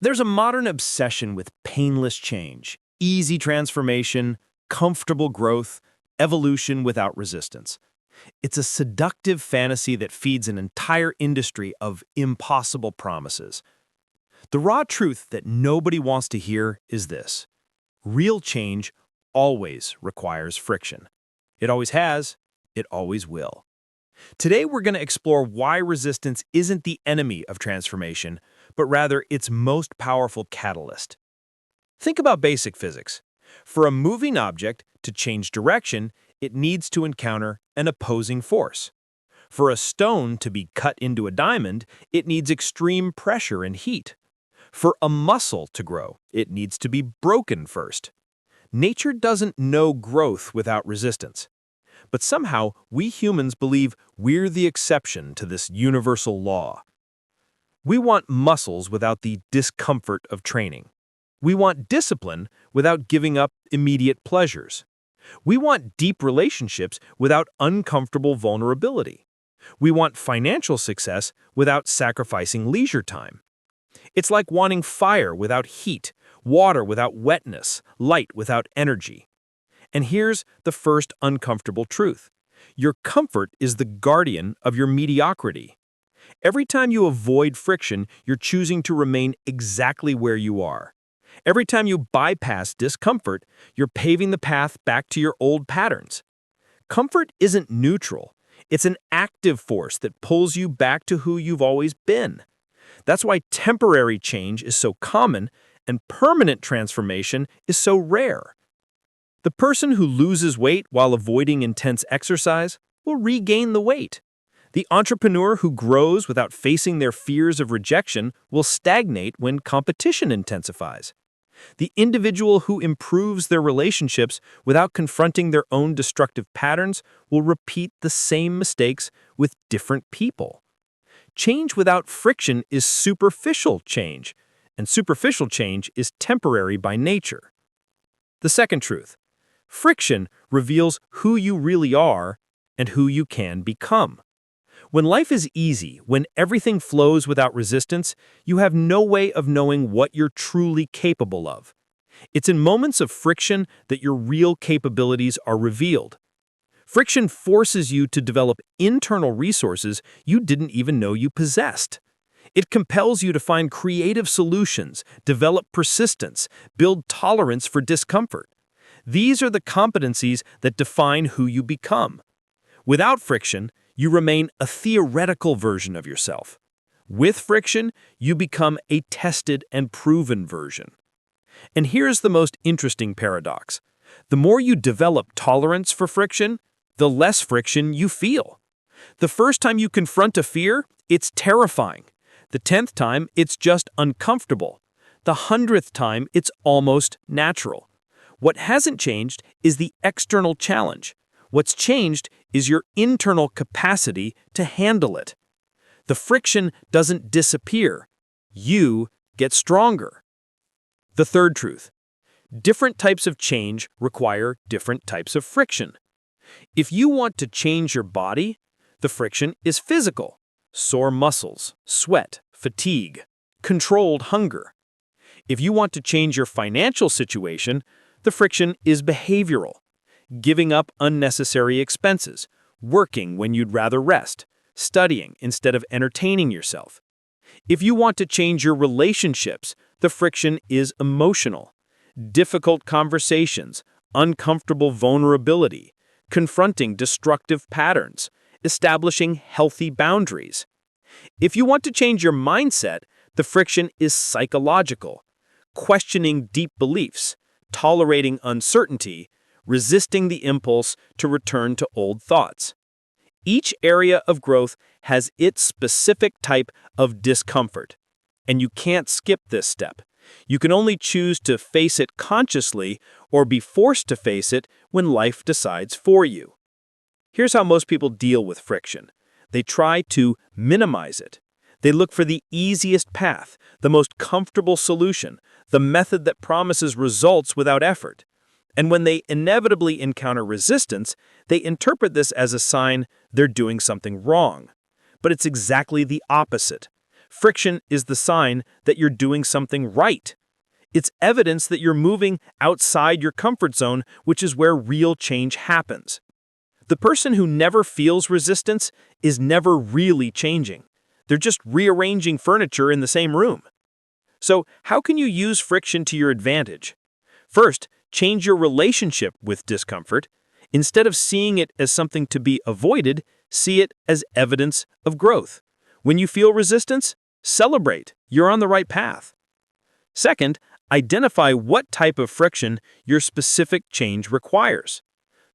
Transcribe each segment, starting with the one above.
There's a modern obsession with painless change, easy transformation, comfortable growth, evolution without resistance. It's a seductive fantasy that feeds an entire industry of impossible promises. The raw truth that nobody wants to hear is this: real change always requires friction. It always has, it always will. Today we're going to explore why resistance isn't the enemy of transformation, but rather its most powerful catalyst. Think about basic physics. For a moving object to change direction, it needs to encounter an opposing force. For a stone to be cut into a diamond, it needs extreme pressure and heat. For a muscle to grow, it needs to be broken first. Nature doesn't know growth without resistance. But somehow, we humans believe we're the exception to this universal law. We want muscles without the discomfort of training. We want discipline without giving up immediate pleasures. We want deep relationships without uncomfortable vulnerability. We want financial success without sacrificing leisure time. It's like wanting fire without heat, water without wetness, light without energy. And here's the first uncomfortable truth: your comfort is the guardian of your mediocrity. Every time you avoid friction, you're choosing to remain exactly where you are. Every time you bypass discomfort, you're paving the path back to your old patterns. Comfort isn't neutral. It's an active force that pulls you back to who you've always been. That's why temporary change is so common and permanent transformation is so rare. The person who loses weight while avoiding intense exercise will regain the weight. The entrepreneur who grows without facing their fears of rejection will stagnate when competition intensifies. The individual who improves their relationships without confronting their own destructive patterns will repeat the same mistakes with different people. Change without friction is superficial change, and superficial change is temporary by nature. The second truth: friction reveals who you really are and who you can become. When life is easy, when everything flows without resistance, you have no way of knowing what you're truly capable of. It's in moments of friction that your real capabilities are revealed. Friction forces you to develop internal resources you didn't even know you possessed. It compels you to find creative solutions, develop persistence, build tolerance for discomfort. These are the competencies that define who you become. Without friction, you remain a theoretical version of yourself. With friction, you become a tested and proven version. And here's the most interesting paradox: the more you develop tolerance for friction, the less friction you feel. The first time you confront a fear, it's terrifying. The 10th time, it's just uncomfortable. The 100th time, it's almost natural. What hasn't changed is the external challenge. What's changed is your internal capacity to handle it. The friction doesn't disappear. You get stronger. The third truth: different types of change require different types of friction. If you want to change your body, the friction is physical: sore muscles, sweat, fatigue, controlled hunger. If you want to change your financial situation, the friction is behavioral: giving up unnecessary expenses, working when you'd rather rest, studying instead of entertaining yourself. If you want to change your relationships, the friction is emotional: difficult conversations, uncomfortable vulnerability, confronting destructive patterns, establishing healthy boundaries. If you want to change your mindset, the friction is psychological: questioning deep beliefs, tolerating uncertainty, resisting the impulse to return to old thoughts. Each area of growth has its specific type of discomfort, and you can't skip this step. You can only choose to face it consciously or be forced to face it when life decides for you. Here's how most people deal with friction. They try to minimize it. They look for the easiest path, the most comfortable solution, the method that promises results without effort. And when they inevitably encounter resistance, they interpret this as a sign they're doing something wrong. But it's exactly the opposite. Friction is the sign that you're doing something right. It's evidence that you're moving outside your comfort zone, which is where real change happens. The person who never feels resistance is never really changing. They're just rearranging furniture in the same room. So, how can you use friction to your advantage? First, change your relationship with discomfort. Instead of seeing it as something to be avoided, see it as evidence of growth. When you feel resistance, celebrate. You're on the right path. Second, identify what type of friction your specific change requires.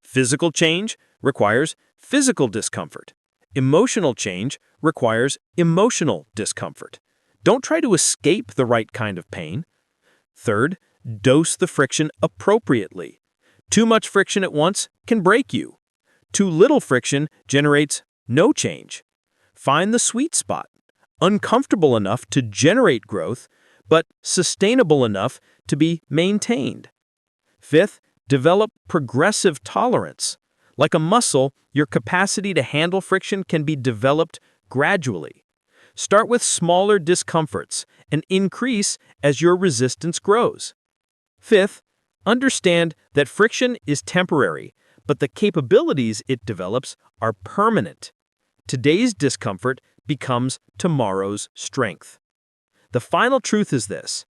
Physical change requires physical discomfort. Emotional change requires emotional discomfort. Don't try to escape the right kind of pain. Third, dose the friction appropriately. Too much friction at once can break you. Too little friction generates no change. Find the sweet spot, uncomfortable enough to generate growth, but sustainable enough to be maintained. Fifth, develop progressive tolerance. Like a muscle, your capacity to handle friction can be developed gradually. Start with smaller discomforts and increase as your resistance grows. Fifth, understand that friction is temporary, but the capabilities it develops are permanent. Today's discomfort becomes tomorrow's strength. The final truth is this: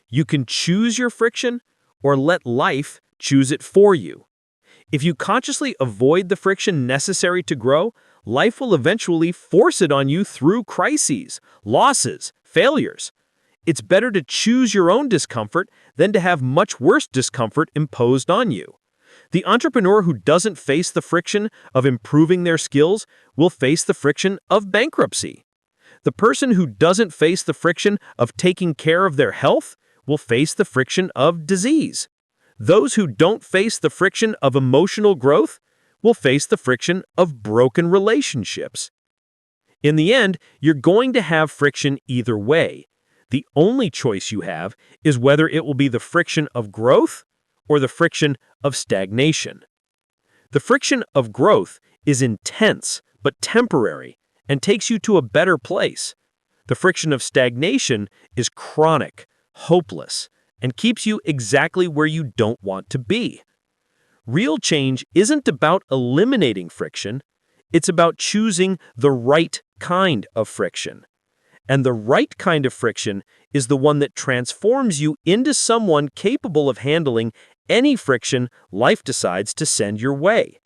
you can choose your friction or let life choose it for you. If you consciously avoid the friction necessary to grow, life will eventually force it on you through crises, losses, failures. It's better to choose your own discomfort than to have much worse discomfort imposed on you. The entrepreneur who doesn't face the friction of improving their skills will face the friction of bankruptcy. The person who doesn't face the friction of taking care of their health will face the friction of disease. Those who don't face the friction of emotional growth will face the friction of broken relationships. In the end, you're going to have friction either way. The only choice you have is whether it will be the friction of growth or the friction of stagnation. The friction of growth is intense but temporary and takes you to a better place. The friction of stagnation is chronic, hopeless, and keeps you exactly where you don't want to be. Real change isn't about eliminating friction, it's about choosing the right kind of friction. And the right kind of friction is the one that transforms you into someone capable of handling any friction life decides to send your way.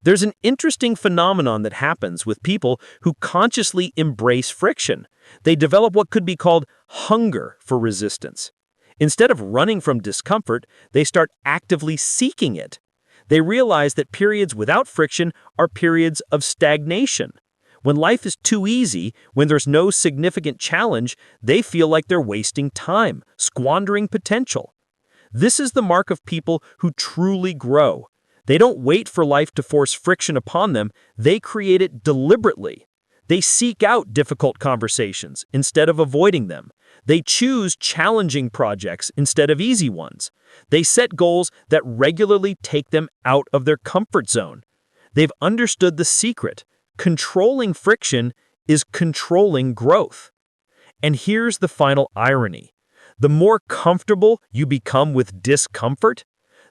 There's an interesting phenomenon that happens with people who consciously embrace friction. They develop what could be called hunger for resistance. Instead of running from discomfort, they start actively seeking it. They realize that periods without friction are periods of stagnation. When life is too easy, when there's no significant challenge, they feel like they're wasting time, squandering potential. This is the mark of people who truly grow. They don't wait for life to force friction upon them, they create it deliberately. They seek out difficult conversations instead of avoiding them. They choose challenging projects instead of easy ones. They set goals that regularly take them out of their comfort zone. They've understood the secret. Controlling friction is controlling growth. And here's the final irony. The more comfortable you become with discomfort,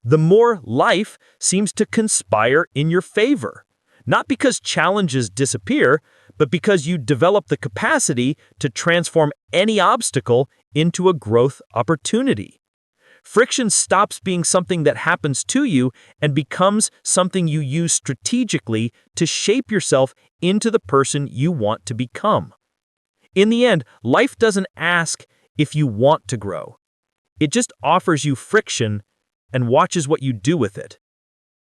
the more life seems to conspire in your favor. Not because challenges disappear, but because you develop the capacity to transform any obstacle into a growth opportunity. Friction stops being something that happens to you and becomes something you use strategically to shape yourself into the person you want to become. In the end, life doesn't ask if you want to grow. It just offers you friction and watches what you do with it.